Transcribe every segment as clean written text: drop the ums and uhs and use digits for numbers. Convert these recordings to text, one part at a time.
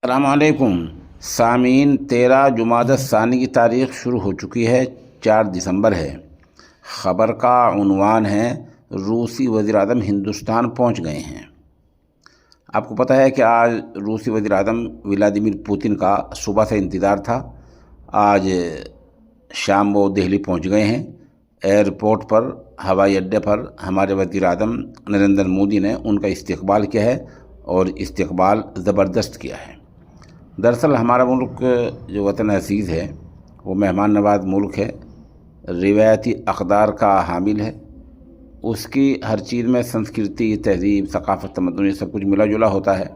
السلام علیکم سامعین، 13 جمادی الثانی کی تاریخ شروع ہو چکی ہے، 4 دسمبر ہے۔ خبر کا عنوان ہے روسی وزیر اعظم ہندوستان پہنچ گئے ہیں۔ آپ کو پتہ ہے کہ آج روسی وزیر اعظم ولادیمیر پوتن کا صبح سے انتظار تھا۔ آج شام وہ دہلی پہنچ گئے ہیں۔ ایئرپورٹ پر، ہوائی اڈے پر ہمارے وزیر اعظم نریندر مودی نے ان کا استقبال کیا ہے، اور استقبال زبردست کیا ہے۔ دراصل ہمارا ملک جو وطن عزیز ہے وہ مہمان نواز ملک ہے، روایتی اقدار کا حامل ہے۔ اس کی ہر چیز میں سنسکرتی، تہذیب، ثقافت، تمدن، یہ سب کچھ ملا جلا ہوتا ہے۔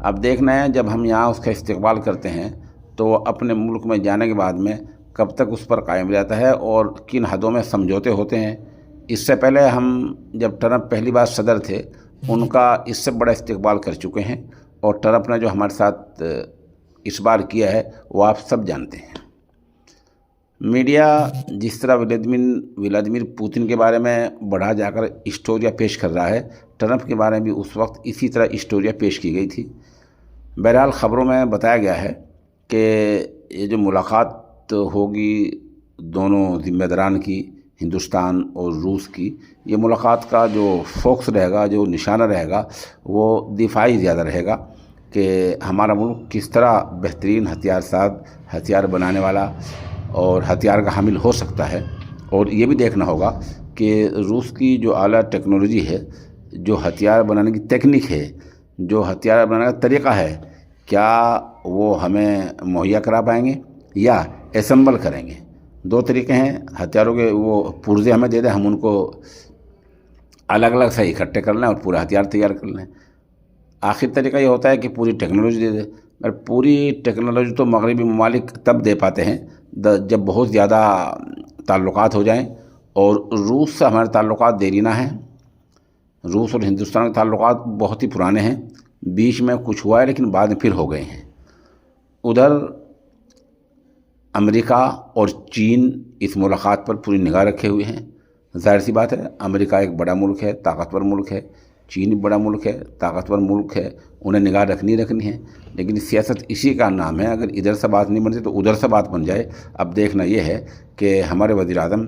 اب دیکھنا ہے جب ہم یہاں اس کا استقبال کرتے ہیں تو اپنے ملک میں جانے کے بعد میں کب تک اس پر قائم رہتا ہے اور کن حدوں میں سمجھوتے ہوتے ہیں۔ اس سے پہلے ہم جب ٹرمپ پہلی بار صدر تھے ان کا اس سے بڑا استقبال کر چکے ہیں، اور ٹرمپ نے جو ہمارے ساتھ اس بار کیا ہے وہ آپ سب جانتے ہیں۔ میڈیا جس طرح ولادیمیر پوتن کے بارے میں بڑھا جا کر اسٹوریاں پیش کر رہا ہے، ٹرمپ کے بارے میں بھی اس وقت اسی طرح اسٹوریاں پیش کی گئی تھی۔ بہرحال خبروں میں بتایا گیا ہے کہ یہ جو ملاقات ہوگی دونوں ذمہ داران کی، ہندوستان اور روس کی، یہ ملاقات کا جو فوکس رہے گا، جو نشانہ رہے گا، وہ دفاعی زیادہ رہے گا کہ ہمارا ملک کس طرح بہترین ہتھیار ساز، ہتھیار بنانے والا اور ہتھیار کا حامل ہو سکتا ہے۔ اور یہ بھی دیکھنا ہوگا کہ روس کی جو اعلیٰ ٹیکنالوجی ہے، جو ہتھیار بنانے کی تکنیک ہے، جو ہتھیار بنانے کا طریقہ ہے، کیا وہ ہمیں مہیا کرا پائیں گے یا اسمبل کریں گے۔ 2 طریقے ہیں ہتھیاروں کے، وہ پرزے ہمیں دے دیں، ہم ان کو الگ الگ سے اکٹھے کر لیں اور پورا ہتھیار تیار کر لیں۔ آخر طریقہ یہ ہوتا ہے کہ پوری ٹیکنالوجی دے دیں، اور پوری ٹیکنالوجی تو مغربی ممالک تب دے پاتے ہیں جب بہت زیادہ تعلقات ہو جائیں، اور روس سے ہمارے تعلقات دیرینہ ہیں۔ روس اور ہندوستان کے تعلقات بہت ہی پرانے ہیں، بیچ میں کچھ ہوا ہے لیکن بعد میں پھر ہو گئے ہیں۔ ادھر امریکہ اور چین اس ملاقات پر پوری نگاہ رکھے ہوئے ہیں۔ ظاہر سی بات ہے، امریکہ ایک بڑا ملک ہے، طاقتور ملک ہے، چین بڑا ملک ہے، طاقتور ملک ہے، انہیں نگاہ رکھنی ہے، لیکن سیاست اسی کا نام ہے۔ اگر ادھر سے بات نہیں بنتی تو ادھر سے بات بن جائے۔ اب دیکھنا یہ ہے کہ ہمارے وزیر اعظم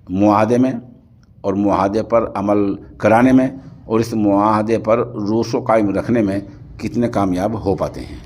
معاہدے میں اور معاہدے پر عمل کرانے میں اور اس معاہدے پر روس کو قائم رکھنے میں کتنے کامیاب ہو پاتے ہیں۔